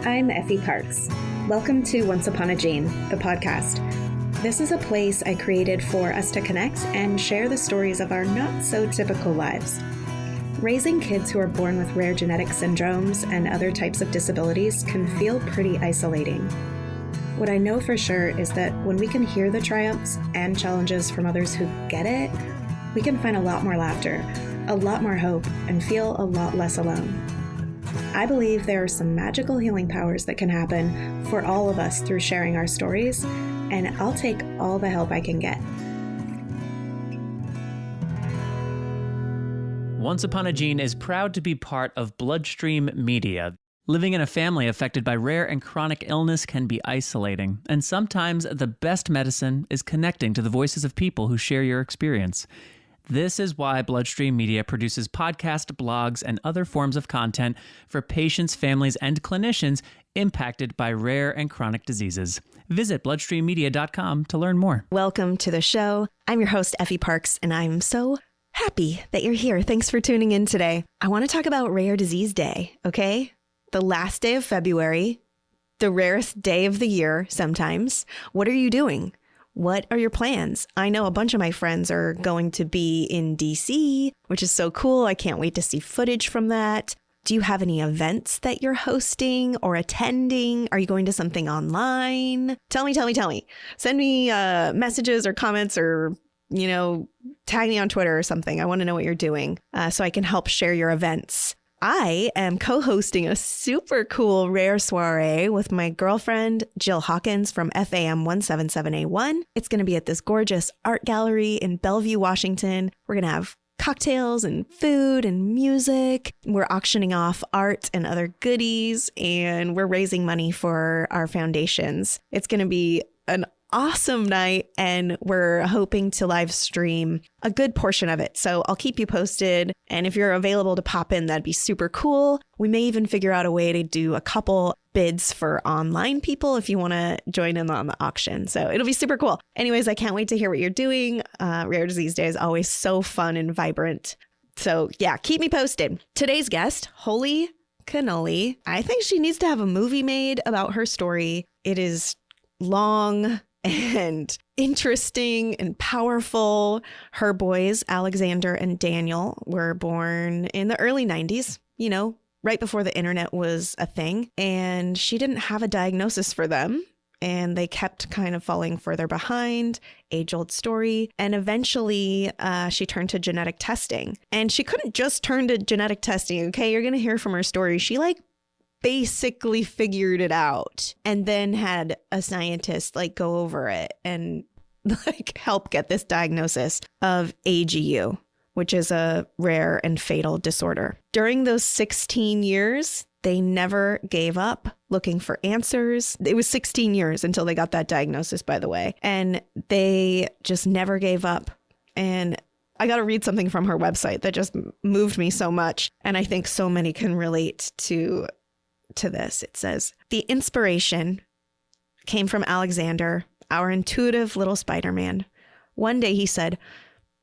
I'm Effie Parks. Welcome to Once Upon a Gene, the podcast. This is a place I created for us to connect and share the stories of our not-so-typical lives. Raising kids who are born with rare genetic syndromes and other types of disabilities can feel pretty isolating. What I know for sure is that when we can hear the triumphs and challenges from others who get it, we can find a lot more laughter, a lot more hope, and feel a lot less alone. I believe there are some magical healing powers that can happen for all of us through sharing our stories, and I'll take all the help I can get. Once Upon a Gene is proud to be part of Bloodstream Media. Living in a family affected by rare and chronic illness can be isolating, and sometimes the best medicine is connecting to the voices of people who share your experience. This is why Bloodstream Media produces podcasts, blogs, and other forms of content for patients, families, and clinicians impacted by rare and chronic diseases. Visit bloodstreammedia.com to learn more. Welcome to the show. I'm your host, Effie Parks, and I'm so happy that you're here. Thanks for tuning in today. I want to talk about Rare Disease Day, okay? The last day of February, the rarest day of the year sometimes. What are you doing? What are your plans? I know a bunch of my friends are going to be in DC, which is so cool. I can't wait to see footage from that. Do you have any events that you're hosting or attending? Are you going to something online? Tell me. Send me messages or comments or, tag me on Twitter or something. I want to know what you're doing so I can help share your events. I am co-hosting a super cool rare soiree with my girlfriend, Jill Hawkins from FAM 177A1. It's going to be at this gorgeous art gallery in Bellevue, Washington. We're going to have cocktails and food and music. We're auctioning off art and other goodies, and we're raising money for our foundations. It's going to be an awesome night, and we're hoping to live stream a good portion of it. So I'll keep you posted. And if you're available to pop in, that'd be super cool. We may even figure out a way to do a couple bids for online people if you want to join in on the auction. So it'll be super cool. Anyways, I can't wait to hear what you're doing. Rare Disease Day is always so fun and vibrant. So yeah, keep me posted. Today's guest, holy cannoli. I think she needs to have a movie made about her story. It is long and interesting and powerful. Her boys, Alexander and Daniel, were born in the early 90s, right before the internet was a thing. And she didn't have a diagnosis for them. And they kept kind of falling further behind, age-old story. And eventually she turned to genetic testing. And she couldn't just turn to genetic testing, okay? You're going to hear from her story. She basically figured it out and then had a scientist go over it and help get this diagnosis of AGU, which is a rare and fatal disorder. During those 16 years, they never gave up looking for answers. It was 16 years until they got that diagnosis, by the way, and they just never gave up. And I got to read something from her website that just moved me so much. And I think so many can relate to this. It says, the inspiration came from Alexander, our intuitive little Spider-Man. One day he said,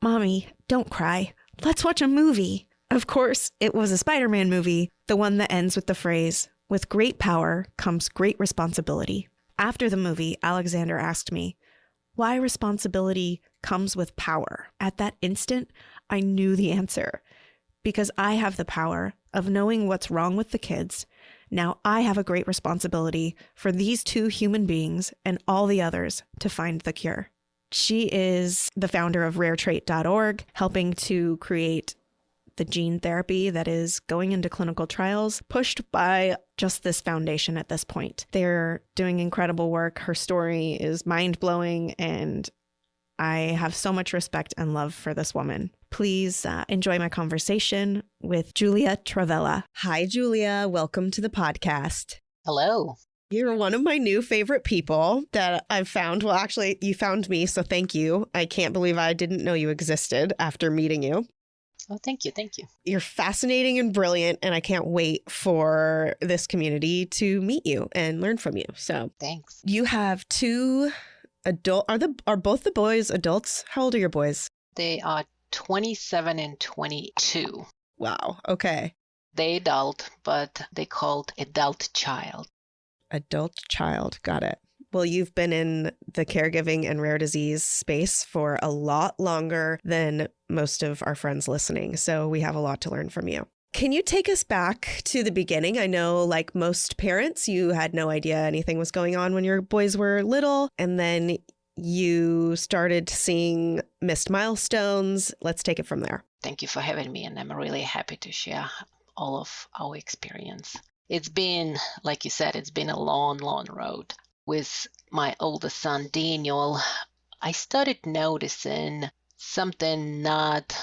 "Mommy, don't cry. Let's watch a movie." Of course, it was a Spider-Man movie, the one that ends with the phrase, "With great power comes great responsibility." After the movie, Alexander asked me, why responsibility comes with power. At that instant, I knew the answer. Because I have the power of knowing what's wrong with the kids. Now I have a great responsibility for these two human beings and all the others to find the cure. She is the founder of raretrait.org, helping to create the gene therapy that is going into clinical trials, pushed by just this foundation at this point. They're doing incredible work. Her story is mind-blowing, and I have so much respect and love for this woman. Please enjoy my conversation with Julia Taravella. Hi, Julia. Welcome to the podcast. Hello. You're one of my new favorite people that I've found. Well, actually, you found me, so thank you. I can't believe I didn't know you existed after meeting you. Oh, thank you. Thank you. You're fascinating and brilliant, and I can't wait for this community to meet you and learn from you. So thanks. You have two are both the boys adults? How old are your boys? They are 27 and 22. Wow. Okay. They adult, but they called adult child. Adult child. Got it. Well, you've been in the caregiving and rare disease space for a lot longer than most of our friends listening. So we have a lot to learn from you. Can you take us back to the beginning? I know, like most parents, you had no idea anything was going on when your boys were little, and then you started seeing missed milestones. Let's take it from there. Thank you for having me, and I'm really happy to share all of our experience. It's been, like you said, it's been a long, long road. With my oldest son, Daniel, I started noticing something not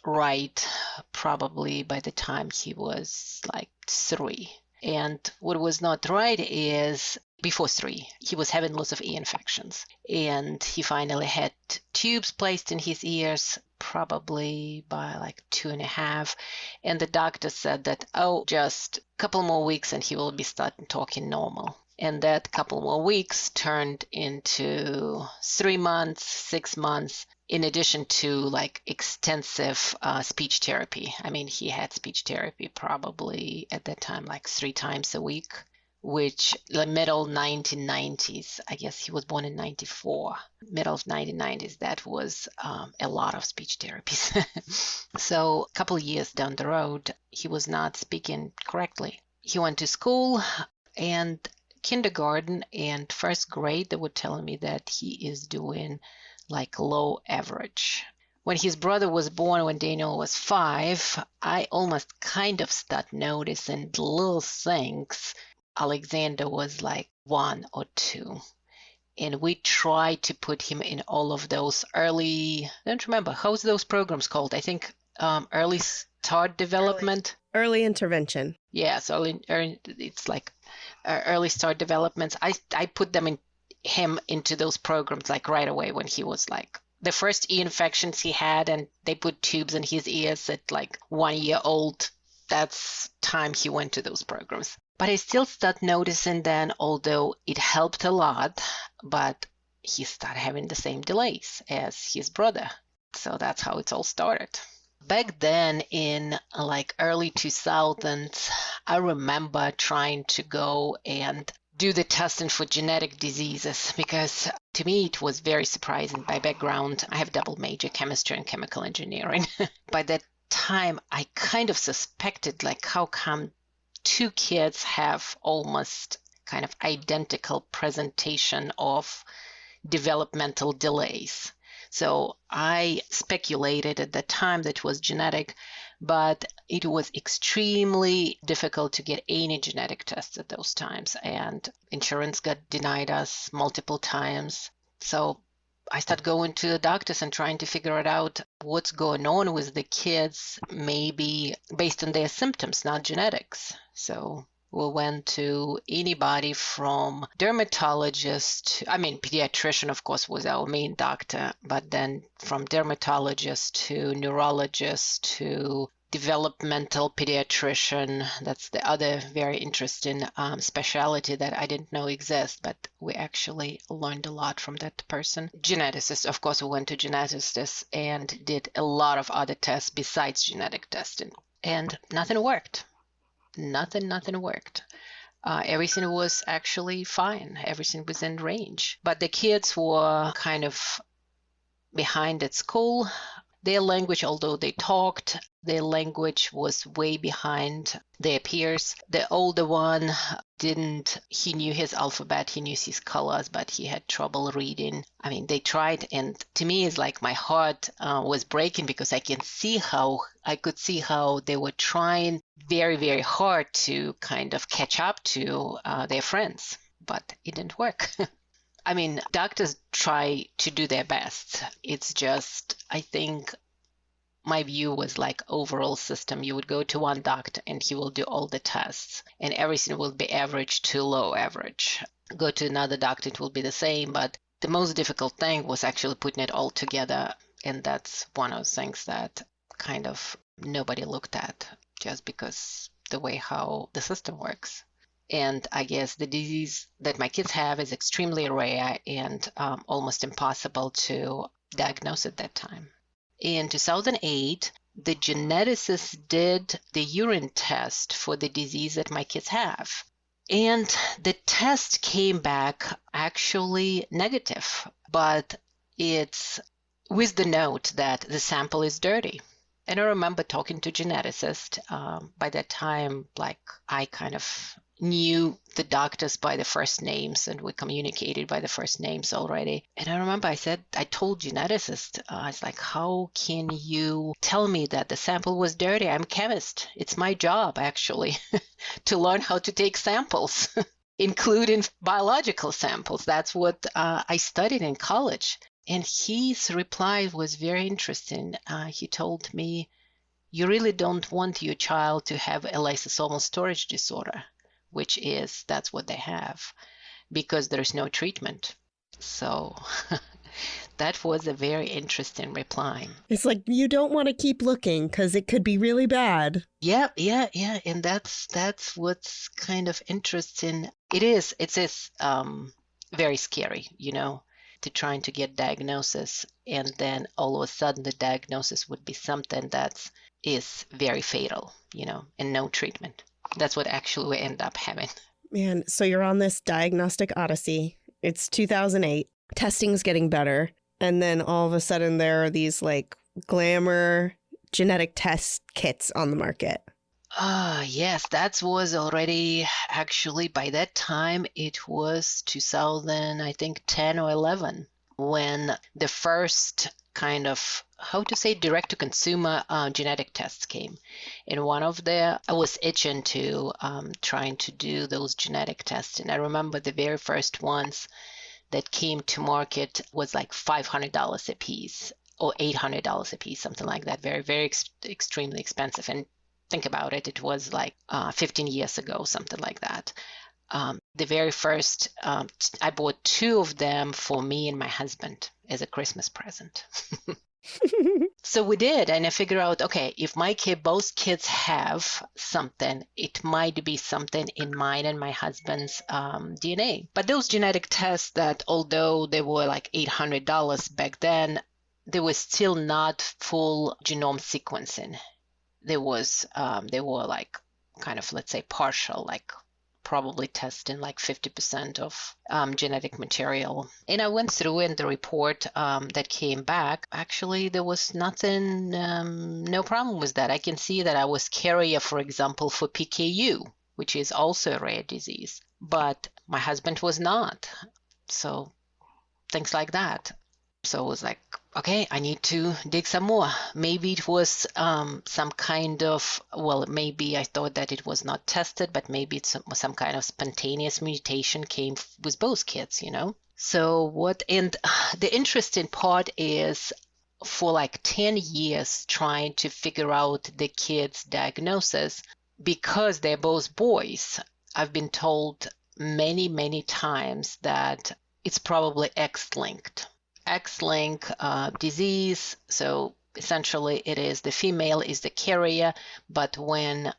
right probably by the time he was like 3. And what was not right is before 3, he was having lots of ear infections. And he finally had tubes placed in his ears probably by like 2.5. And the doctor said that, just a couple more weeks and he will be starting talking normal. And that couple more weeks turned into 3 months, 6 months, in addition to like extensive speech therapy. I mean, he had speech therapy probably at that time like 3 times a week, which the middle 1990s, I guess he was born in 94, middle of 1990s, that was a lot of speech therapies. So a couple of years down the road, he was not speaking correctly. He went to school, and kindergarten and first grade, they were telling me that he is doing like low average. When his brother was born, when Daniel was 5, I almost kind of started noticing little things. Alexander was like 1 or 2. And we tried to put him in all of those early, I don't remember, how's those programs called? I think early start development. Early intervention. Yeah, so it's like early start developments. I put him into those programs like right away when he was like the first ear infections he had, and they put tubes in his ears at like 1 year old. That's time he went to those programs. But I still start noticing then, although it helped a lot, but he started having the same delays as his brother. So that's how it all started. Back then in like early 2000s, I remember trying to go and do the testing for genetic diseases, because to me it was very surprising. By background, I have double major, chemistry and chemical engineering. By that time, I kind of suspected like how come 2 kids have almost kind of identical presentation of developmental delays. So I speculated at the time that it was genetic, but it was extremely difficult to get any genetic tests at those times, and insurance got denied us multiple times. So I started going to the doctors and trying to figure it out what's going on with the kids, maybe based on their symptoms, not genetics. So we went to anybody from dermatologist, pediatrician, of course, was our main doctor, but then from dermatologist to neurologist to developmental pediatrician. That's the other very interesting specialty that I didn't know exists, but we actually learned a lot from that person. Geneticist, of course, we went to geneticists and did a lot of other tests besides genetic testing, and nothing worked. Nothing worked. Everything was actually fine. Everything was in range. But the kids were kind of behind at school. Their language, although they talked, their language was way behind their peers. The older one he knew his alphabet, he knew his colors, but he had trouble reading. I mean, they tried, and to me, it's like my heart was breaking, because I could see how they were trying very, very hard to kind of catch up to their friends, but it didn't work. I mean, doctors try to do their best. It's just, I think my view was like overall system. You would go to one doctor and he will do all the tests and everything will be average to low average. Go to another doctor, it will be the same. But the most difficult thing was actually putting it all together. And that's one of the things that kind of nobody looked at, just because the way how the system works. And I guess the disease that my kids have is extremely rare and almost impossible to diagnose at that time. In 2008, the geneticists did the urine test for the disease that my kids have. And the test came back actually negative, but it's with the note that the sample is dirty. And I remember talking to geneticist. By that time, like I kind of knew the doctors by the first names, and we communicated by the first names already. And I remember I told geneticist, I was like, how can you tell me that the sample was dirty? I'm a chemist. It's my job, actually, to learn how to take samples, including biological samples. That's what I studied in college. And his reply was very interesting. He told me, you really don't want your child to have a lysosomal storage disorder, which is, that's what they have, because there's no treatment. So that was a very interesting reply. It's like, you don't want to keep looking because it could be really bad. Yeah. And that's what's kind of interesting. It is very scary, to trying to get diagnosis, and then all of a sudden the diagnosis would be something that is very fatal, and no treatment. That's what actually we end up having. Man, so you're on this diagnostic odyssey. It's 2008. Testing's getting better. And then all of a sudden there are these like glamour genetic test kits on the market. Yes, that was already, actually, by that time, it was 2000, I think 10 or 11, when the first kind of, direct-to-consumer genetic tests came. And I was itching to trying to do those genetic tests. And I remember the very first ones that came to market was like $500 a piece or $800 a piece, something like that. Very, very extremely expensive. And think about it, it was like 15 years ago, something like that. The very first, I bought 2 of them for me and my husband as a Christmas present. So we did, and I figured out, okay, if both kids have something, it might be something in mine and my husband's DNA. But those genetic tests that, although they were like $800 back then, they were still not full genome sequencing. They were like kind of, let's say, partial, like probably testing like 50% of genetic material. And I went through, and the report that came back, actually there was nothing, no problem with that. I can see that I was carrier, for example, for PKU, which is also a rare disease, but my husband was not. So things like that. So it was like, okay, I need to dig some more. Maybe it was some kind of, maybe I thought that it was not tested, but maybe it's some kind of spontaneous mutation came with both kids, So and the interesting part is, for like 10 years trying to figure out the kids' diagnosis, because they're both boys, I've been told many, many times that it's probably X-linked. X-link disease. So essentially it is the female is the carrier, but when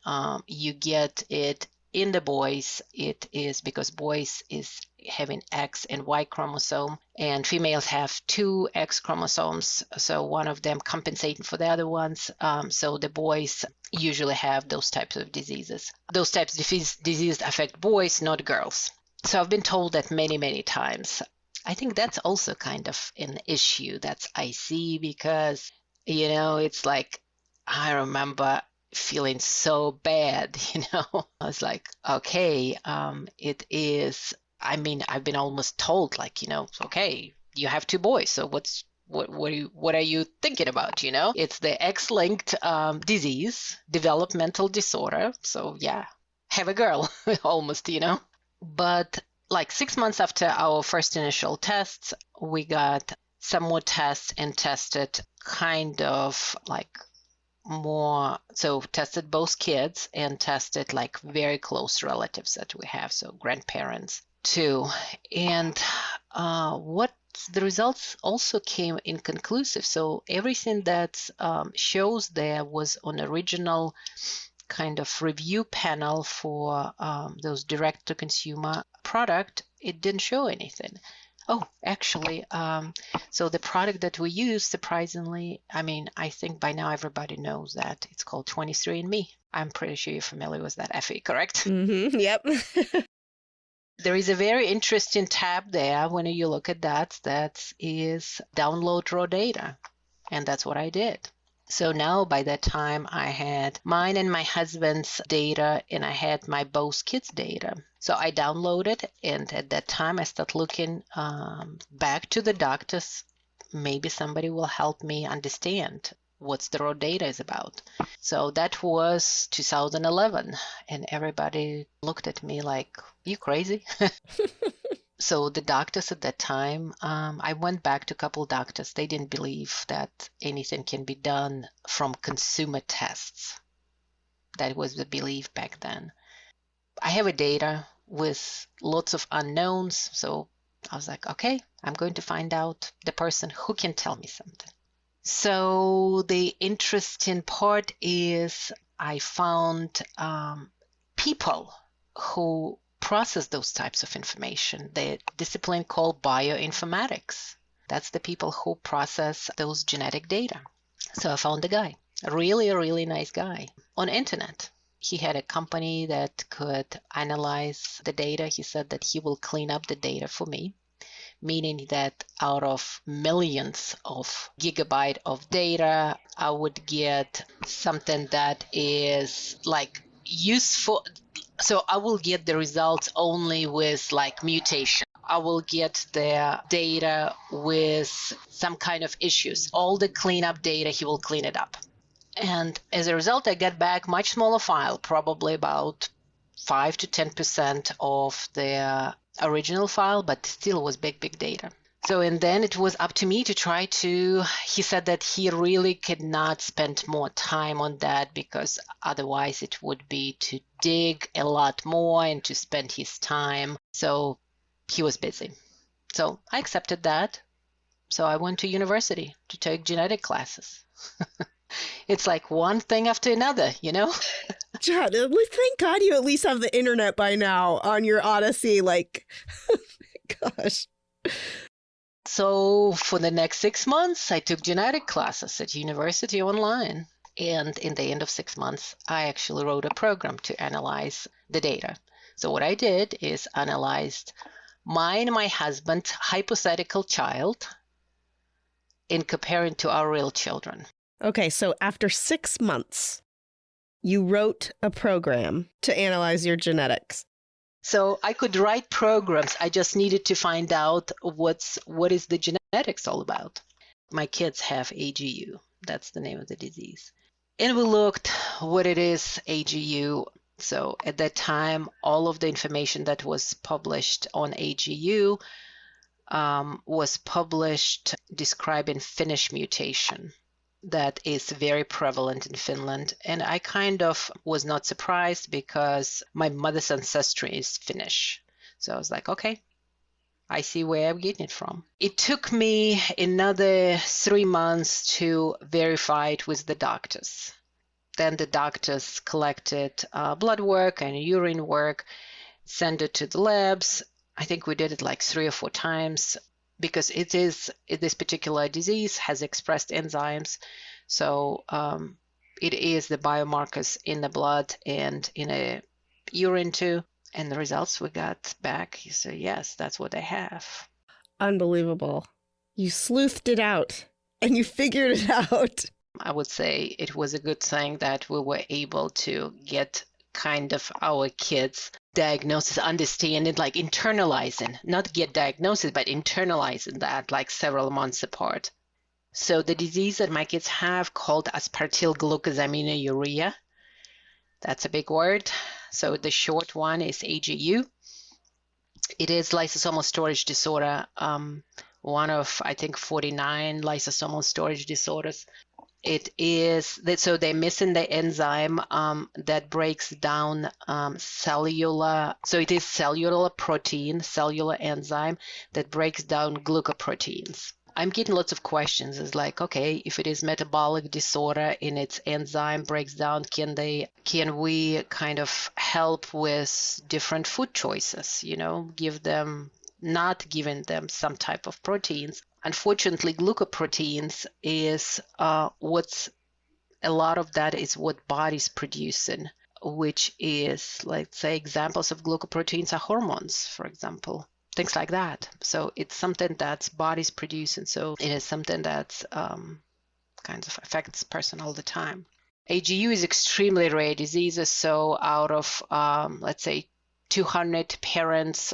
you get it in the boys, it is because boys is having X and Y chromosome, and females have 2 X chromosomes, so one of them compensating for the other ones. So the boys usually have those types of diseases. Those types of diseases affect boys, not girls. So I've been told that many, many times. I think that's also kind of an issue that I see, because, it's like, I remember feeling so bad, I was like, okay, it is, I've been almost told, like, okay, you have 2 boys, so what are you thinking about, It's the X-linked disease, developmental disorder, so yeah, have a girl, almost, But like 6 months after our first initial tests, we got some more tests and tested kind of like more, so tested both kids and tested like very close relatives that we have, so grandparents too. And what the results also came inconclusive. So everything that shows there was on original kind of review panel for those direct-to-consumer product. It didn't show anything. Oh, actually, so the product that we use, surprisingly, I think by now everybody knows that it's called 23andMe. I'm pretty sure you're familiar with that, Effie, correct? Mm-hmm. Yep. There is a very interesting tab there when you look at that is download raw data. And that's what I did. So now by that time I had mine and my husband's data and I had my both kids' data. So I downloaded, and at that time I started looking back to the doctors. Maybe somebody will help me understand what's the raw data is about. So that was 2011, and everybody looked at me like, you crazy? So the doctors at that time, I went back to a couple of doctors. They didn't believe that anything can be done from consumer tests. That was the belief back then. I have a data with lots of unknowns. So I was like, okay, I'm going to find out the person who can tell me something. So the interesting part is I found people who process those types of information. The discipline called bioinformatics. That's the people who process those genetic data. So I found a guy, a really nice guy on internet. He had a company that could analyze the data. He said that he will clean up the data for me, meaning that out of millions of gigabyte of data, I would get something that is like useful. So I will get the results only with like mutation. I will get the data with some kind of issues. All the cleanup data, he will clean it up. And as a result, I get back much smaller file, probably about 5 to 10% of the original file, but still was big data. So, and then it was up to me to try to, he said that he really could not spend more time on that because otherwise it would be to dig a lot more and to spend his time. So he was busy. So I accepted that. So I went to university to take genetic classes. It's like one thing after another, you know? John, thank God you at least have the internet by now on your Odyssey. Like, gosh. So for the next 6 months, I took genetic classes at university online. And in the end of 6 months, I actually wrote a program to analyze the data. So what I did is analyzed mine and my husband's hypothetical child in comparing to our real children. Okay, so after 6 months, you wrote a program to analyze your genetics. So I could write programs. I just needed to find out what is the genetics all about. My kids have AGU. That's the name of the disease. And we looked what it is, AGU. So at that time, all of the information that was published on AGU was published describing Finnish mutation. That is very prevalent in Finland. And I kind of was not surprised because my mother's ancestry is Finnish. So I was like, okay, I see where I'm getting it from. It took me another 3 months to verify it with the doctors. Then the doctors collected blood work and urine work, sent it to the labs. I think we did it like 3 or 4 times. Because this particular disease has expressed enzymes. So it is the biomarkers in the blood and in a urine too. And the results we got back, you say, yes, that's what I have. Unbelievable. You sleuthed it out and you figured it out. I would say it was a good thing that we were able to get kind of our kids diagnosis, understand it, like internalizing, not get diagnosis, but internalizing that like several months apart. So the disease that my kids have called Aspartylglucosaminuria, that's a big word. So the short one is AGU. It is lysosomal storage disorder, one of, I think, 49 lysosomal storage disorders. It is that so they're missing the enzyme that breaks down cellular. So it is cellular protein, cellular enzyme that breaks down glucoproteins. I'm getting lots of questions. It's like, okay, if it is metabolic disorder and its enzyme breaks down, can we kind of help with different food choices? You know, not giving them some type of proteins. Unfortunately, glucoproteins is a lot of that is what body's producing which is, let's say, examples of glucoproteins are hormones, for example, things like that. So it's something that's bodies produce, and so it is something that's kind of affects person all the time. AGU is extremely rare disease, so out of let's say 200 parents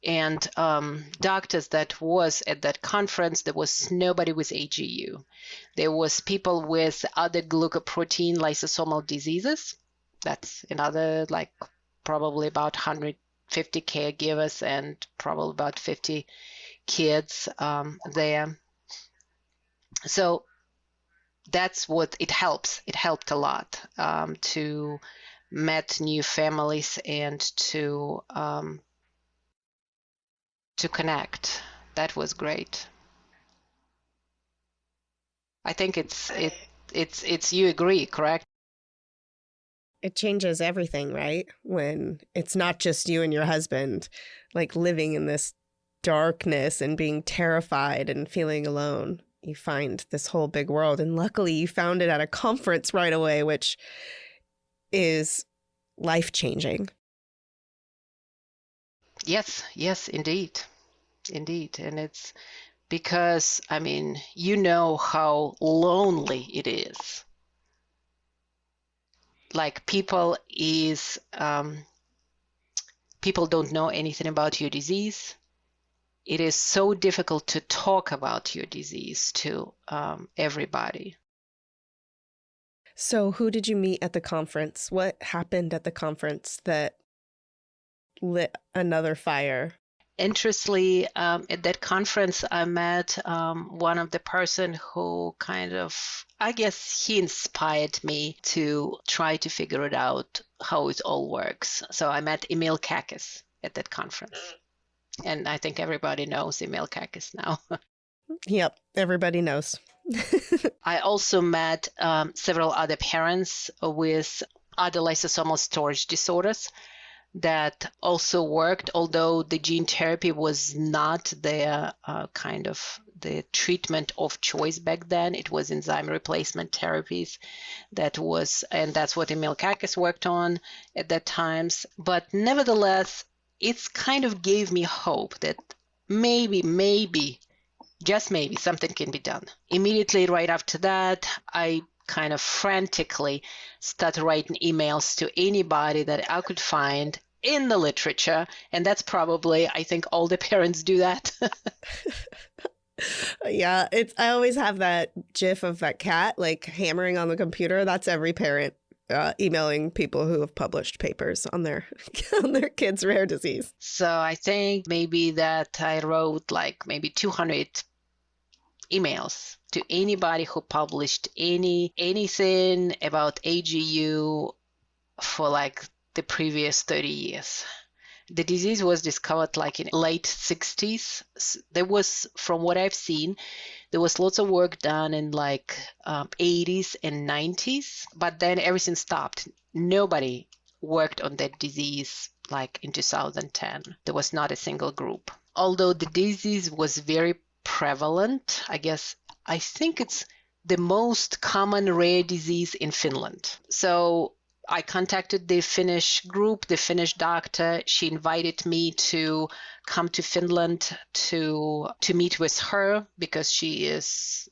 and doctors that was at that conference, there was nobody with AGU. There was people with other glucoprotein lysosomal diseases. That's another, like, probably about 150 caregivers and probably about 50 kids there. So that's what it helps. It helped a lot to meet new families and to connect. That was great. I think it's you agree, correct? It changes everything, right? When it's not just you and your husband, like living in this darkness and being terrified and feeling alone. You find this whole big world. And luckily you found it at a conference right away, which is life-changing. Yes, indeed. Indeed. And it's because, I mean, you know how lonely it is. Like people don't know anything about your disease. It is so difficult to talk about your disease to everybody. So who did you meet at the conference? What happened at the conference that lit another fire? Interestingly, at that conference, I met one of the person who kind of, I guess he inspired me to try to figure it out how it all works. So I met Kakis at that conference. And I think everybody knows Kakis now. Yep, everybody knows. I also met several other parents with other lysosomal storage disorders that also worked, although the gene therapy was not their kind of the treatment of choice back then. It was enzyme replacement therapies and that's what Kakis worked on at that times. But nevertheless, it's kind of gave me hope that maybe, just maybe, something can be done. Immediately right after that, I kind of frantically started writing emails to anybody that I could find in the literature. And that's probably, I think all the parents do that. Yeah, I always have that gif of that cat like hammering on the computer. That's every parent emailing people who have published papers on their kids' rare disease. So I think maybe that I wrote like maybe 200 emails to anybody who published anything about AGU for like the previous 30 years. The disease was discovered like in late 60s. There was, from what I've seen, there was lots of work done in like 80s and 90s, but then everything stopped. Nobody worked on that disease like in 2010. There was not a single group. Although the disease was very prevalent, I think it's the most common rare disease in Finland. So I contacted the Finnish group, the Finnish doctor. She invited me to come to Finland to meet with her because she is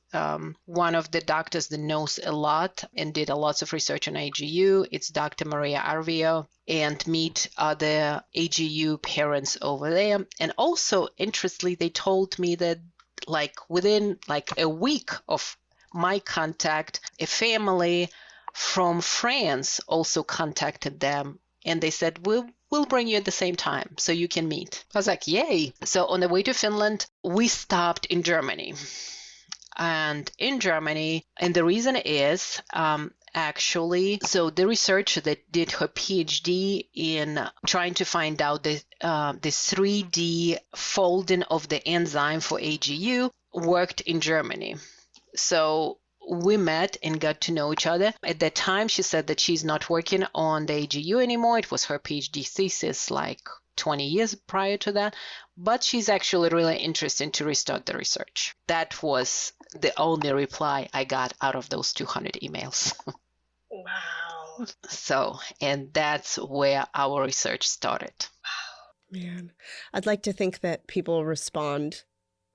one of the doctors that knows a lot and did a lot of research on AGU. It's Dr. Maria Arvio, and meet other AGU parents over there. And also, interestingly, they told me that like within like a week of my contact, a family from France also contacted them, and they said, we'll bring you at the same time so you can meet. I was like, yay. So on the way to Finland, we stopped in Germany. And in Germany, and the reason is actually, so the researcher that did her PhD in trying to find out the 3D folding of the enzyme for AGU worked in Germany. So we met and got to know each other. At that time, she said that she's not working on the AGU anymore. It was her PhD thesis like 20 years prior to that. But she's actually really interested to restart the research. That was the only reply I got out of those 200 emails. Wow. So, and that's where our research started. Man, I'd like to think that people respond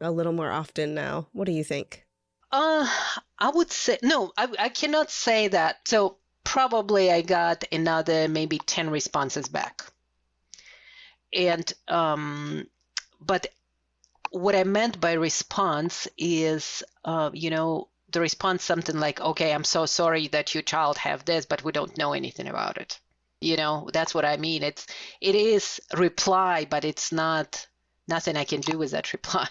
a little more often now. What do you think? I would say, no, I cannot say that. So probably I got another maybe 10 responses back. And, but what I meant by response is, the response something like, okay, I'm so sorry that your child have this, but we don't know anything about it. That's what I mean. It is reply, but it's nothing I can do with that reply.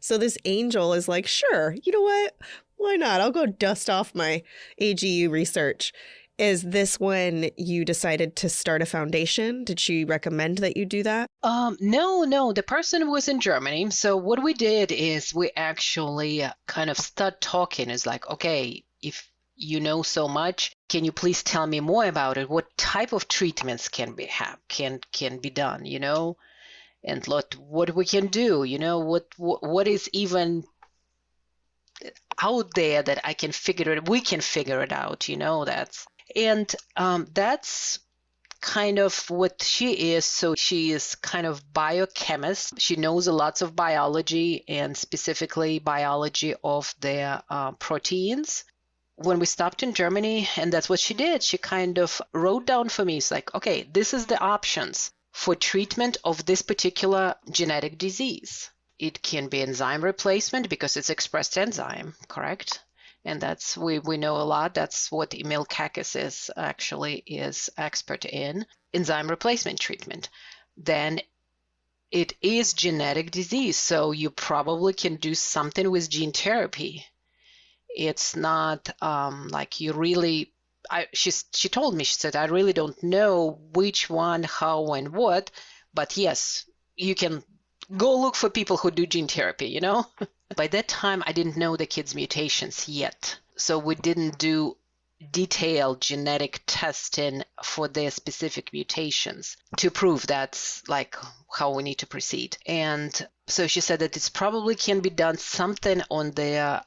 So this angel is like, sure, you know what? Why not? I'll go dust off my AGU research. Is this when you decided to start a foundation? Did she recommend that you do that? No. The person was in Germany. So what we did is we actually kind of start talking. It's like, okay, if you know so much, can you please tell me more about it? What type of treatments can be done, and what we can do, what is even out there that I can figure it, we can figure it out, that's kind of what she is. So she is kind of biochemist. She knows a lot of biology, and specifically biology of their proteins. When we stopped in Germany, and that's what she did, she kind of wrote down for me, it's like, okay, this is the options for treatment of this particular genetic disease. It can be enzyme replacement because it's expressed enzyme, correct? And that's, we know a lot. That's what Emil Kakis is expert in, enzyme replacement treatment. Then it is genetic disease, so you probably can do something with gene therapy. It's not like you really, she told me, she said, I really don't know which one, how, and what, but yes, you can go look for people who do gene therapy, By that time, I didn't know the kids' mutations yet. So we didn't do detailed genetic testing for their specific mutations to prove that's like how we need to proceed. And so she said that it's probably can be done something on their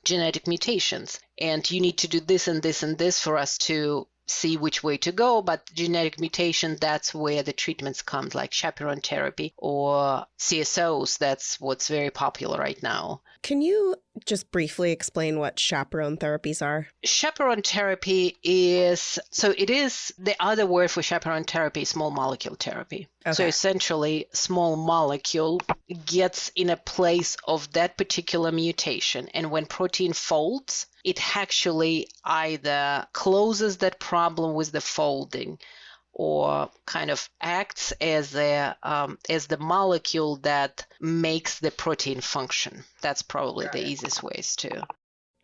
genetic mutations. And you need to do this and this and this for us to see which way to go. But genetic mutation, that's where the treatments come, like chaperone therapy or CSOs. That's what's very popular right now. Can you just briefly explain what chaperone therapies are? Chaperone therapy is, so it is the other word for chaperone therapy, small molecule therapy. Okay. So essentially, small molecule gets in a place of that particular mutation. And when protein folds, it actually either closes that problem with the folding or kind of acts as the molecule that makes the protein function. That's probably the easiest ways to.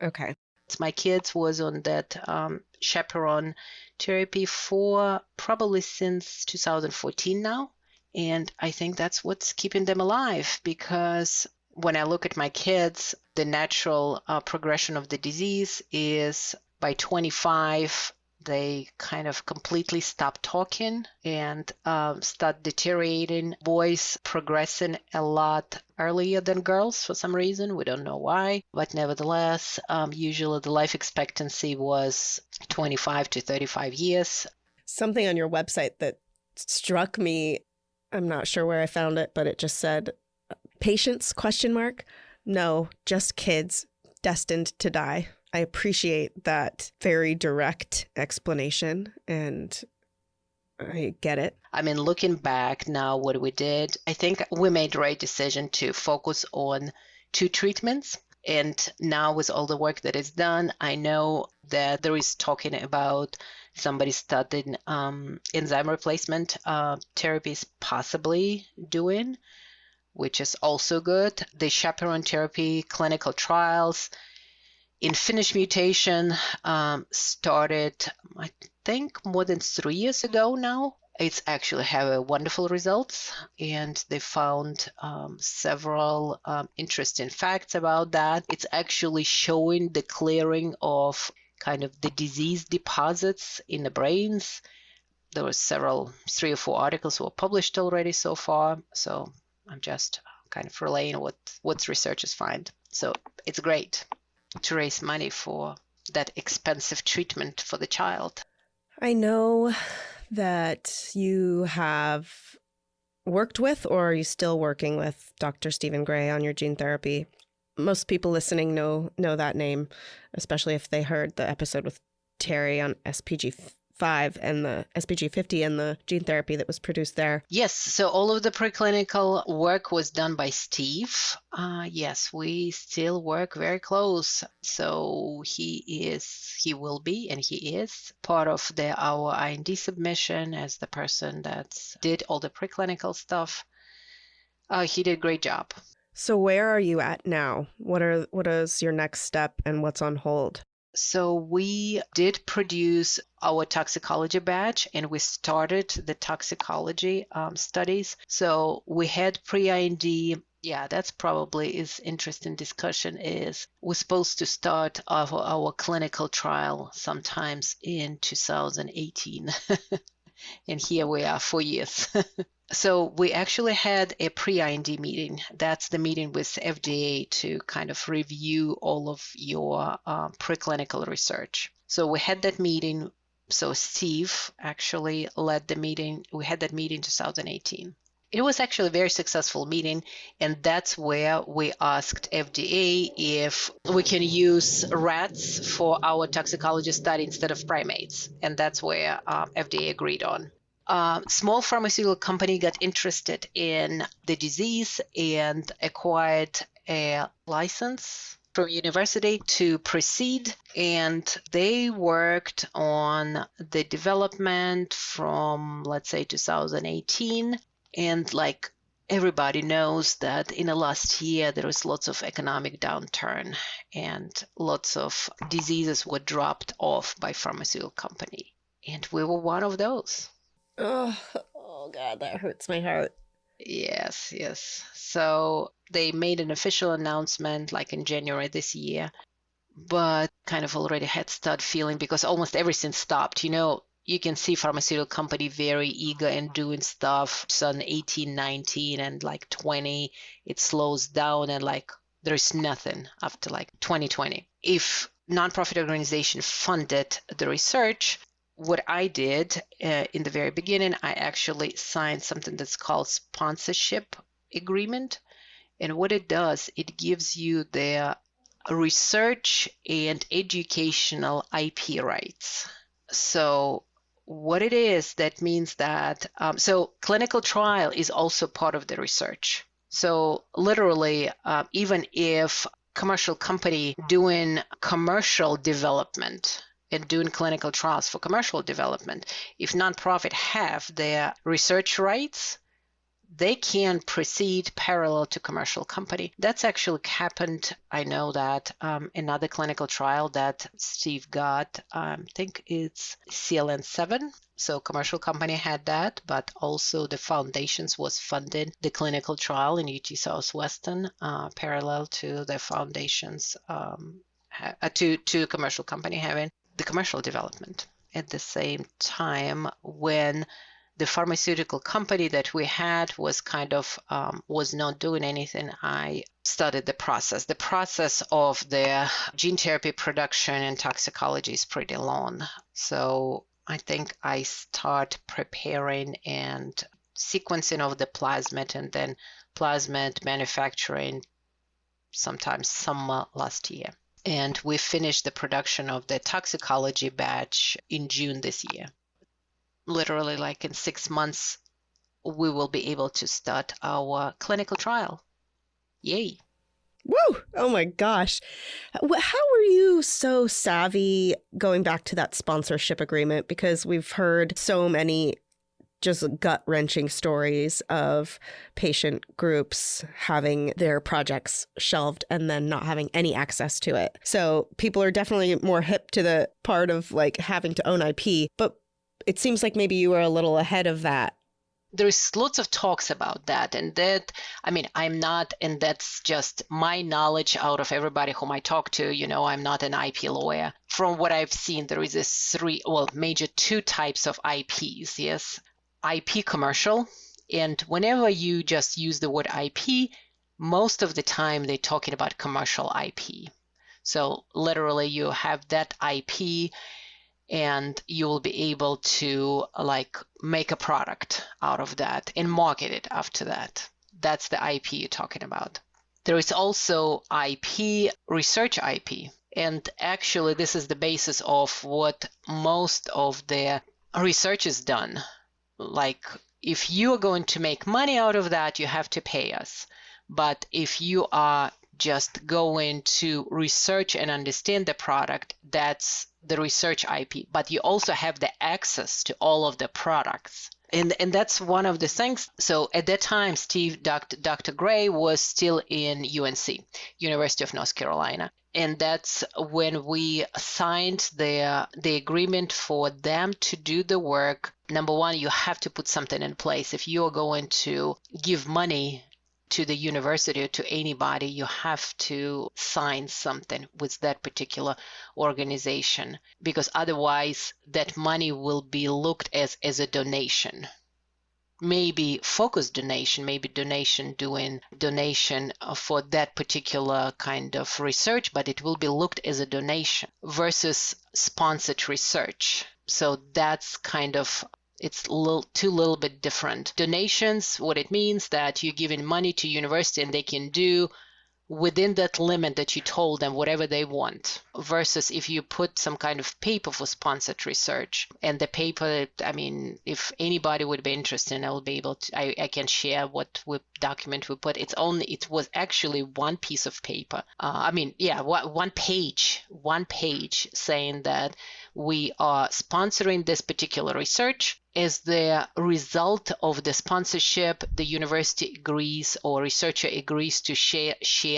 Okay. My kids was on that chaperone therapy for probably since 2014 now. And I think that's what's keeping them alive, because when I look at my kids, the natural progression of the disease is by 25, they kind of completely stop talking and start deteriorating. Boys progressing a lot earlier than girls for some reason. We don't know why. But nevertheless, usually the life expectancy was 25 to 35 years. Something on your website that struck me, I'm not sure where I found it, but it just said, patients, ? No, just kids destined to die. I appreciate that very direct explanation, and I get it. I mean, looking back now, what we did, I think we made the right decision to focus on 2 treatments. And now with all the work that is done, I know that there is talking about somebody studying enzyme replacement therapies possibly doing, which is also good. The chaperone therapy clinical trials in Finnish mutation started, I think, more than 3 years ago now. It's actually have wonderful results, and they found several interesting facts about that. It's actually showing the clearing of kind of the disease deposits in the brains. There were 3 or 4 articles were published already so far. So I'm just kind of relaying what researchers find. So it's great to raise money for that expensive treatment for the child. I know that you have worked with, or are you still working with Dr. Stephen Gray on your gene therapy? Most people listening know that name, especially if they heard the episode with Terry on SPG5 and the SPG50 and the gene therapy that was produced there. Yes, so all of the preclinical work was done by Steve. Yes, we still work very close. So he will be, and he is part of our IND submission as the person that did all the preclinical stuff. He did a great job. So where are you at now? What is your next step and what's on hold? So we did produce our toxicology batch, and we started the toxicology studies. So we had pre-IND. Yeah, that's probably is interesting discussion is we're supposed to start our clinical trial sometimes in 2018. And here we are 4 years. So we actually had a pre-IND meeting. That's the meeting with FDA to kind of review all of your preclinical research. So we had that meeting. So Steve actually led the meeting. We had that meeting in 2018. It was actually a very successful meeting, and that's where we asked FDA if we can use rats for our toxicology study instead of primates, and that's where FDA agreed on. Small pharmaceutical company got interested in the disease and acquired a license from university to proceed, and they worked on the development from, let's say, 2018. And like everybody knows that in the last year, there was lots of economic downturn and lots of diseases were dropped off by pharmaceutical company. And we were one of those. Oh God, that hurts my heart. Yes. So they made an official announcement like in January this year, but kind of already had start feeling because almost everything stopped. You can see pharmaceutical company very eager and doing stuff. So in 18, 19, and like 20, it slows down and like there's nothing after like 2020. If nonprofit organization funded the research, what I did in the very beginning, I actually signed something that's called sponsorship agreement. And what it does, it gives you the research and educational IP rights. So what it is, that means that, so clinical trial is also part of the research. So literally, even if commercial company doing commercial development and doing clinical trials for commercial development, if nonprofit have their research rights, they can proceed parallel to commercial company. That's actually happened. I know that another clinical trial that Steve got, I think it's CLN7. So commercial company had that, but also the foundations was funded the clinical trial in UT Southwestern parallel to the foundations to commercial company having the commercial development. At the same time, when the pharmaceutical company that we had was kind of was not doing anything, I started the process. The process of the gene therapy production and toxicology is pretty long. So I think I start preparing and sequencing of the plasmid and then plasmid manufacturing sometime summer last year. And we finished the production of the toxicology batch in June this year. Literally like in 6 months, we will be able to start our clinical trial. Yay. Woo! Oh my gosh. How were you so savvy going back to that sponsorship agreement? Because we've heard so many just gut-wrenching stories of patient groups having their projects shelved and then not having any access to it. So people are definitely more hip to the part of like having to own IP, but it seems like maybe you were a little ahead of that. There's lots of talks about that, and that, I mean, I'm not, and that's just my knowledge out of everybody whom I talk to. I'm not an IP lawyer. From what I've seen, there is major two types of IPs. Yes, IP commercial, and whenever you just use the word IP, most of the time they're talking about commercial IP. So literally, you have that IP. and you will be able to like make a product out of that and market it after that. That's the IP you're talking about. There is also IP, research IP. And actually, this is the basis of what most of the research is done. Like, if you are going to make money out of that, you have to pay us. But if you are just going to research and understand the product, that's the research IP. But you also have the access to all of the products. And that's one of the things. So at that time, Dr. Gray was still in UNC, University of North Carolina. And that's when we signed the agreement for them to do the work. Number one, you have to put something in place. If you are going to give money to the university or to anybody, you have to sign something with that particular organization, because otherwise that money will be looked as a donation. Maybe focused donation, maybe doing donation for that particular kind of research, but it will be looked as a donation versus sponsored research. So that's kind of, it's a little bit different. Donations, what it means that you're giving money to university and they can do within that limit that you told them whatever they want, versus if you put some kind of paper for sponsored research. And the paper, I mean, if anybody would be interested, I'll be able to, I can share what document we put. It was actually one piece of paper. One page saying that we are sponsoring this particular research. As the result of the sponsorship, the university agrees or researcher agrees to share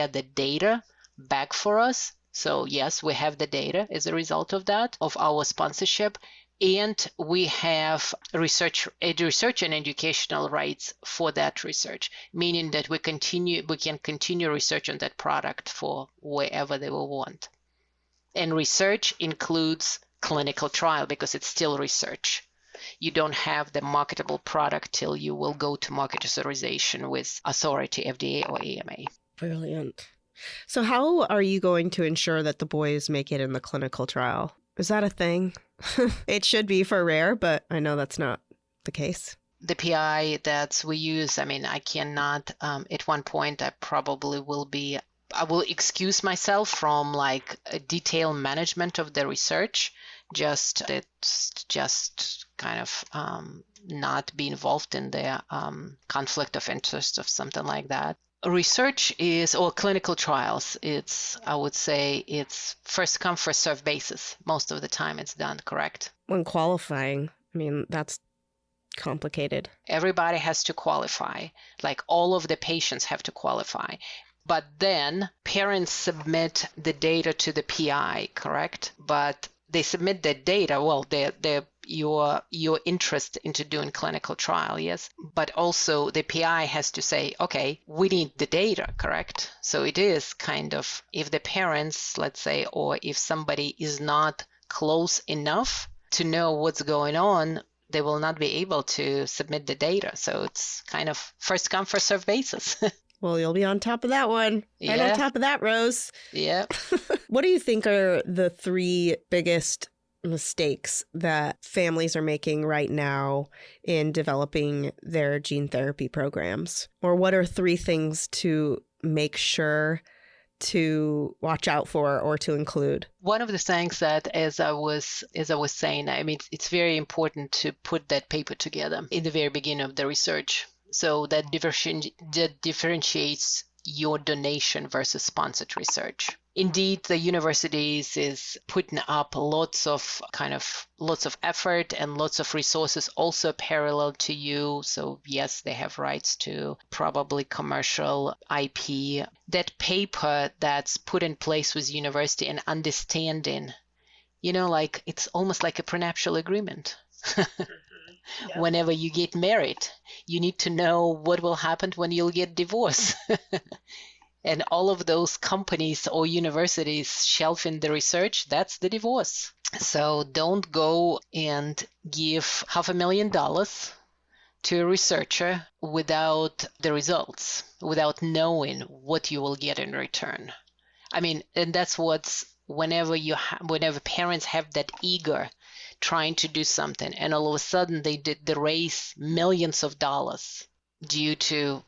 the data back for us. So yes, we have the data as a result of that, of our sponsorship. And we have research and educational rights for that research, meaning that we can continue research on that product for wherever they will want. And research includes clinical trial because it's still research. You don't have the marketable product till you will go to market authorization with authority, FDA or AMA. Brilliant. So how are you going to ensure that the boys make it in the clinical trial? Is that a thing? It should be for rare, but I know that's not the case. The PI that we use, I cannot, at one point I will excuse myself from like a detailed management of the research, just kind of not be involved in the conflict of interest of something like that. Research or clinical trials, I would say it's first come, first serve basis. Most of the time it's done, correct? When qualifying, that's complicated. Everybody has to qualify, like all of the patients have to qualify. But then parents submit the data to the PI, correct? But they submit the data, well, your interest into doing clinical trial, yes. But also the PI has to say, okay, we need the data, correct? So it is kind of, if the parents, let's say, or if somebody is not close enough to know what's going on, they will not be able to submit the data. So it's kind of first come, first serve basis. Well, you'll be on top of that one. Yeah. And on top of that, Rose. Yeah. What do you think are the 3 biggest mistakes that families are making right now in developing their gene therapy programs? Or what are 3 things to make sure to watch out for or to include? One of the things that, as I was saying, it's very important to put that paper together in the very beginning of the research. So that differentiates your donation versus sponsored research. Indeed, the universities is putting up lots of effort and lots of resources also parallel to you. So yes, they have rights to probably commercial IP. That paper that's put in place with university and understanding, it's almost like a prenuptial agreement. Yeah. Whenever you get married, you need to know what will happen when you'll get divorced. And all of those companies or universities shelving the research, that's the divorce. So don't go and give $500,000 to a researcher without the results, without knowing what you will get in return. And that's whenever parents have that eager trying to do something, and all of a sudden they raise millions of dollars due to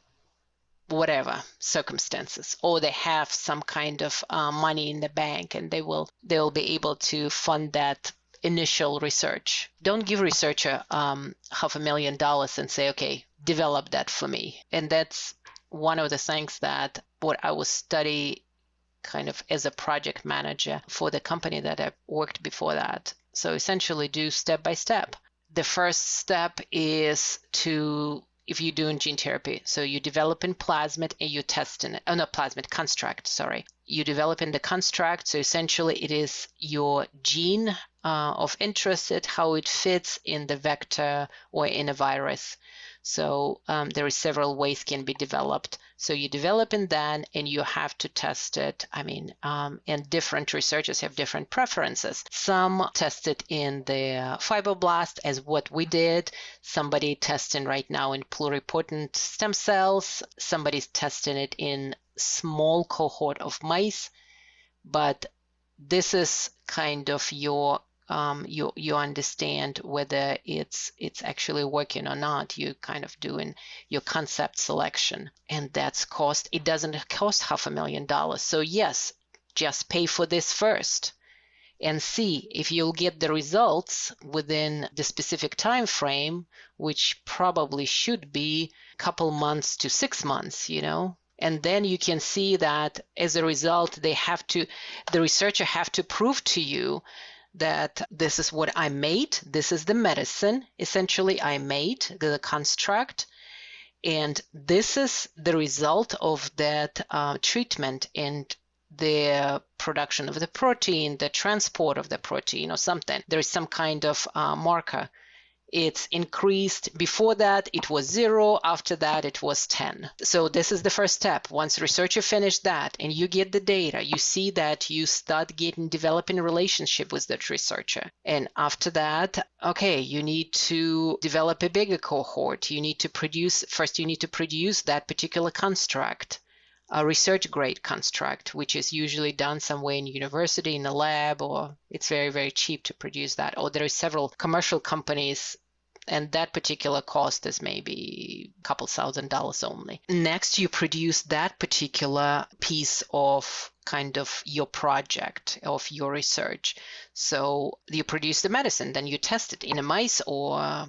whatever circumstances, or they have some kind of money in the bank, and they'll be able to fund that initial research. Don't give researcher $500,000 and say, okay, develop that for me. And that's one of the things that what I was studying kind of as a project manager for the company that I worked before that. So essentially do step by step. The first step is if you're doing gene therapy, so you develop in plasmid and you test in it. Oh, not plasmid, construct, sorry. You develop in the construct, so essentially it is your gene of interest, how it fits in the vector or in a virus. So there are several ways can be developed. So you develop in that and you have to test it. And different researchers have different preferences. Some test it in the fibroblast, as what we did. Somebody testing right now in pluripotent stem cells. Somebody's testing it in small cohort of mice. But this is kind of you understand whether it's actually working or not. You kind of doing your concept selection, and that's cost. It doesn't cost $500,000. So yes, just pay for this first and see if you'll get the results within the specific time frame, which probably should be a couple months to 6 months, And then you can see that as a result, the researcher have to prove to you that this is what I made. This is the medicine, essentially, I made, the construct. And this is the result of that treatment and the production of the protein, the transport of the protein or something. There is some kind of marker. It's increased. Before that, it was 0. After that, it was 10. So this is the first step. Once researcher finished that and you get the data, you see that you start developing a relationship with that researcher. And after that, okay, you need to develop a bigger cohort. You need to produce that particular construct, a research grade construct, which is usually done somewhere in university, in a lab, or it's very, very cheap to produce that. Or there are several commercial companies, and that particular cost is maybe a couple $1,000s only. Next, you produce that particular piece of kind of your project, of your research. So you produce the medicine, then you test it in a mice, or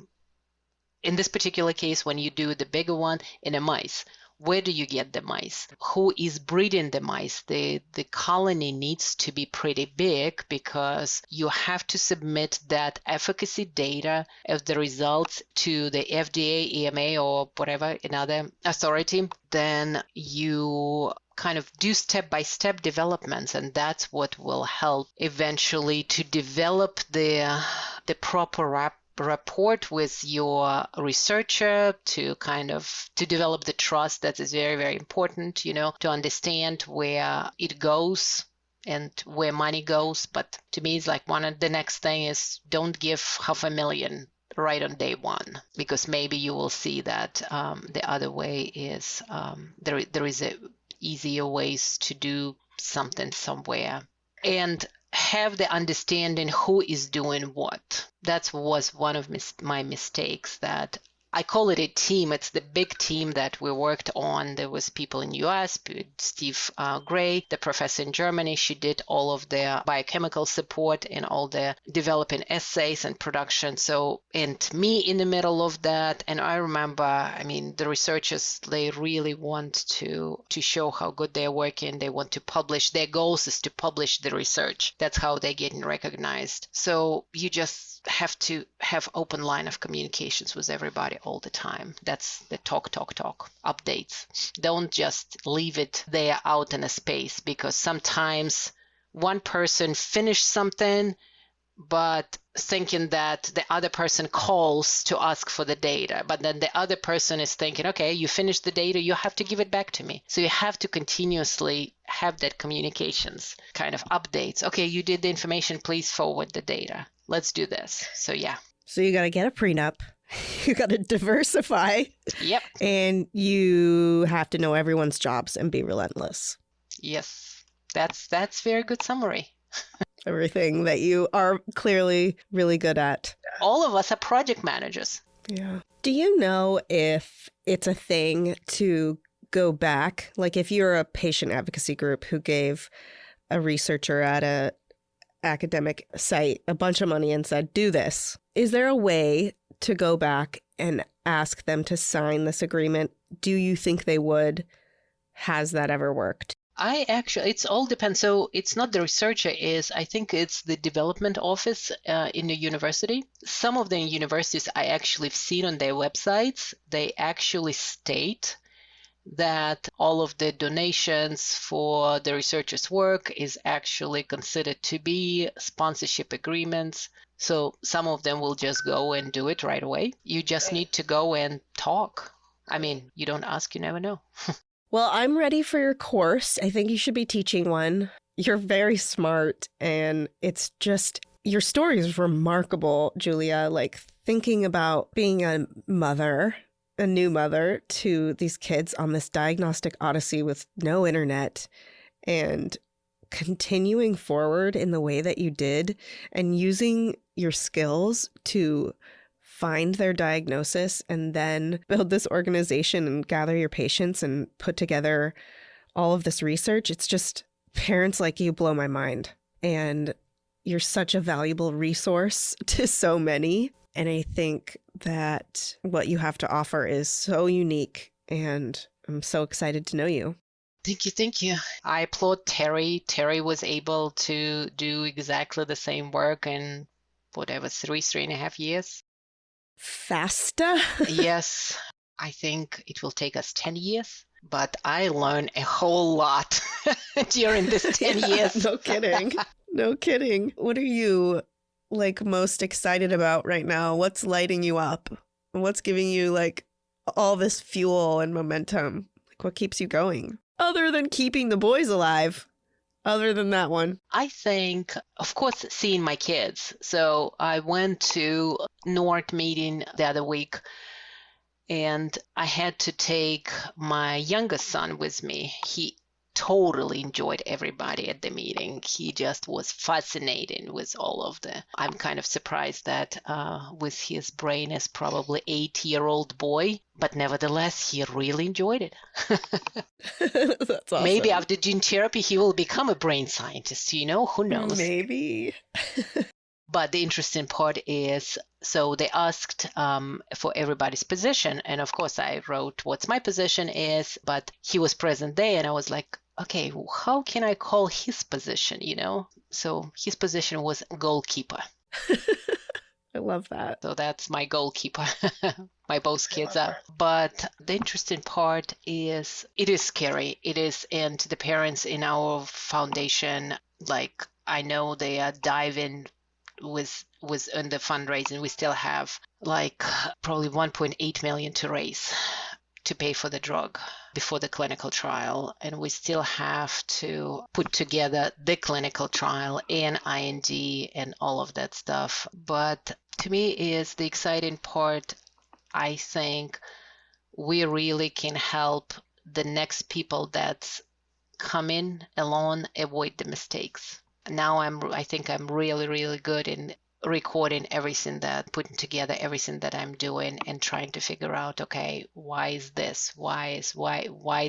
in this particular case, when you do the bigger one, in a mice. Where do you get the mice? Who is breeding the mice? The colony needs to be pretty big, because you have to submit that efficacy data of the results to the FDA, EMA, or whatever, another authority. Then you kind of do step-by-step developments, and that's what will help eventually to develop the proper rapport with your researcher, to develop the trust. That is very, very important, to understand where it goes and where money goes. But to me, it's like the next thing is, don't give $500,000 right on day one, because maybe you will see that the other way is there is a easier ways to do something somewhere. And have the understanding who is doing what. That was one of my mistakes, that I call it a team. It's the big team that we worked on. There was people in US, Steve Gray, the professor in Germany. She did all of the biochemical support and all the developing essays and production. So, and me in the middle of that. And I remember, the researchers, they really want to show how good they're working. They want to publish. Their goals is to publish the research. That's how they're getting recognized. So you just have to have open line of communications with everybody all the time. That's the talk, updates. Don't just leave it there out in a space, because sometimes one person finished something, but thinking that the other person calls to ask for the data. But then the other person is thinking, okay, you finished the data, you have to give it back to me. So you have to continuously have that communications kind of updates. Okay, you did the information, please forward the data. Let's do this. So yeah. So you got to get a prenup. You got to diversify. Yep. And you have to know everyone's jobs and be relentless. Yes. That's very good summary. everything that you are clearly really good at. All of us are project managers. Yeah. Do you know if it's a thing to go back? Like if you're a patient advocacy group who gave a researcher at a academic site a bunch of money and said, do this, is there a way to go back and ask them to sign this agreement? Do you think they would? Has that ever worked? It's all depends. So it's not the researcher I think it's the development office in the university. Some of the universities I actually have seen on their websites, they actually state that all of the donations for the researchers' work is actually considered to be sponsorship agreements. So some of them will just go and do it right away. You just need to go and talk. I mean, you don't ask, you never know. Well, I'm ready for your course. I think you should be teaching one. You're very smart, and it's just, your story is remarkable, Julia. Like thinking about being a mother, a new mother to these kids on this diagnostic odyssey with no internet, and continuing forward in the way that you did and using your skills to find their diagnosis and then build this organization and gather your patients and put together all of this research. It's just, parents like you blow my mind. And you're such a valuable resource to so many. And I think that what you have to offer is so unique. And I'm so excited to know you. Thank you. Thank you. I applaud Terry. Terry was able to do exactly the same work in whatever, 3.5 years. Faster? Yes, I think it will take us 10 years, but I learned a whole lot during this 10 years. No kidding. No kidding. What are you like most excited about right now? What's lighting you up? What's giving you like all this fuel and momentum? Like what keeps you going? Other than keeping the boys alive. Other than that one. I think, of course, seeing my kids. So I went to NORD meeting the other week, and I had to take my youngest son with me. He totally enjoyed everybody at the meeting. He just was fascinated with all of I'm kind of surprised that with his brain as probably 8-year-old boy, but nevertheless, he really enjoyed it. That's awesome. Maybe after gene therapy, he will become a brain scientist, who knows? Maybe. But the interesting part is, so they asked for everybody's position. And of course, I wrote what's my position is, but he was present there. And I was like, okay, how can I call his position, So his position was goalkeeper. I love that. So that's my goalkeeper. My both kids are. But the interesting part is, it is scary. It is, and the parents in our foundation, like, I know they are diving with in the fundraising. We still have like probably 1.8 million to raise to pay for the drug before the clinical trial, and we still have to put together the clinical trial and IND and all of that stuff. But to me is the exciting part. I think we really can help the next people that come in along avoid the mistakes. Now I think I'm really, really good in recording everything putting together everything that I'm doing and trying to figure out, okay, why is this? Why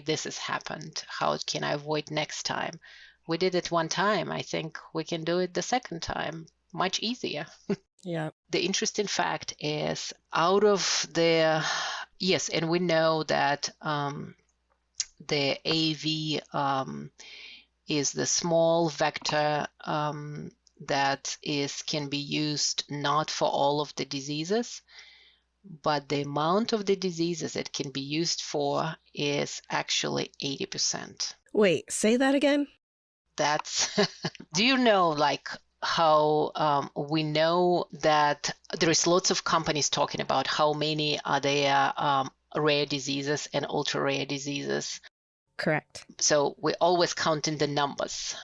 this has happened? How can I avoid next time? We did it one time. I think we can do it the second time much easier. Yeah. The interesting fact is out of yes, and we know that the AAV is the small vector that can be used not for all of the diseases, but the amount of the diseases it can be used for is actually 80%. Wait, say that again? That's, do you know like how we know that there is lots of companies talking about how many are there rare diseases and ultra rare diseases? Correct. So we're always counting the numbers.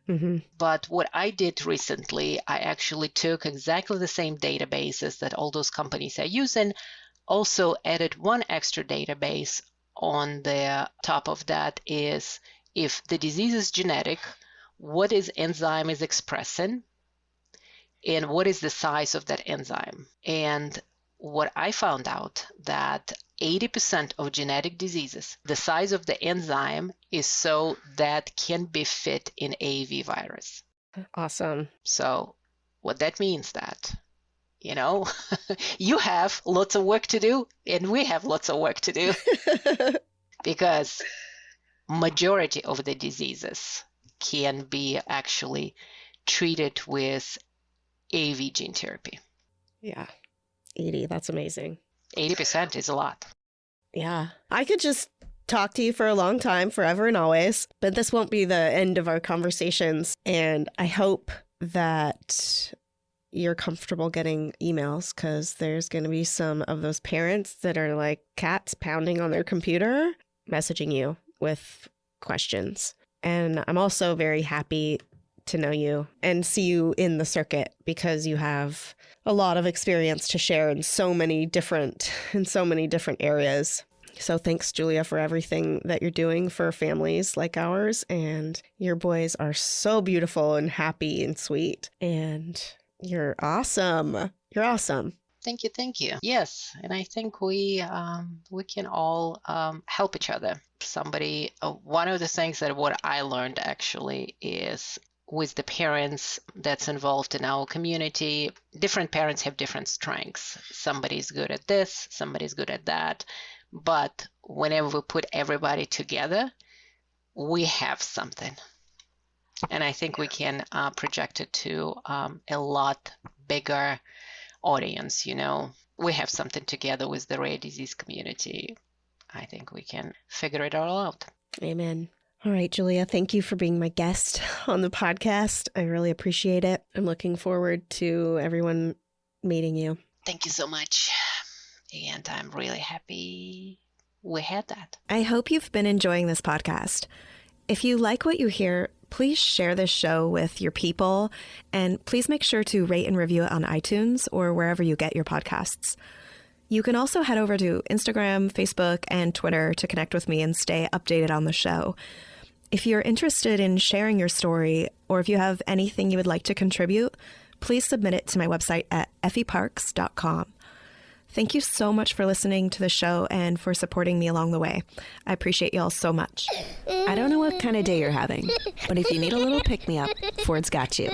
Mm-hmm. But what I did recently, I actually took exactly the same databases that all those companies are using, also added one extra database on the top of that is if the disease is genetic, what is enzyme is expressing, and what is the size of that enzyme. And what I found out that 80% of genetic diseases, the size of the enzyme is so that can be fit in AAV virus. Awesome. So what that means that, you have lots of work to do and we have lots of work to do because majority of the diseases can be actually treated with AAV gene therapy. Yeah. 80. That's amazing. 80% is a lot. Yeah. I could just talk to you for a long time, forever and always, but this won't be the end of our conversations. And I hope that you're comfortable getting emails, because there's going to be some of those parents that are like cats pounding on their computer, messaging you with questions. And I'm also very happy to know you and see you in the circuit, because you have a lot of experience to share in so many different areas. So thanks, Julia, for everything that you're doing for families like ours. And your boys are so beautiful and happy and sweet. And you're awesome. You're awesome. Thank you. Yes, and I think we can all help each other. One of the things that what I learned actually is with the parents that's involved in our community, different parents have different strengths. Somebody's good at this, somebody's good at that. But whenever we put everybody together, we have something. And I think we can project it to a lot bigger audience. We have something together with the rare disease community. I think we can figure it all out. Amen. All right, Julia, thank you for being my guest on the podcast. I really appreciate it. I'm looking forward to everyone meeting you. Thank you so much. And I'm really happy we had that. I hope you've been enjoying this podcast. If you like what you hear, please share this show with your people, and please make sure to rate and review it on iTunes or wherever you get your podcasts. You can also head over to Instagram, Facebook, and Twitter to connect with me and stay updated on the show. If you're interested in sharing your story, or if you have anything you would like to contribute, please submit it to my website at effieparks.com. Thank you so much for listening to the show and for supporting me along the way. I appreciate y'all so much. I don't know what kind of day you're having, but if you need a little pick-me-up, Ford's got you.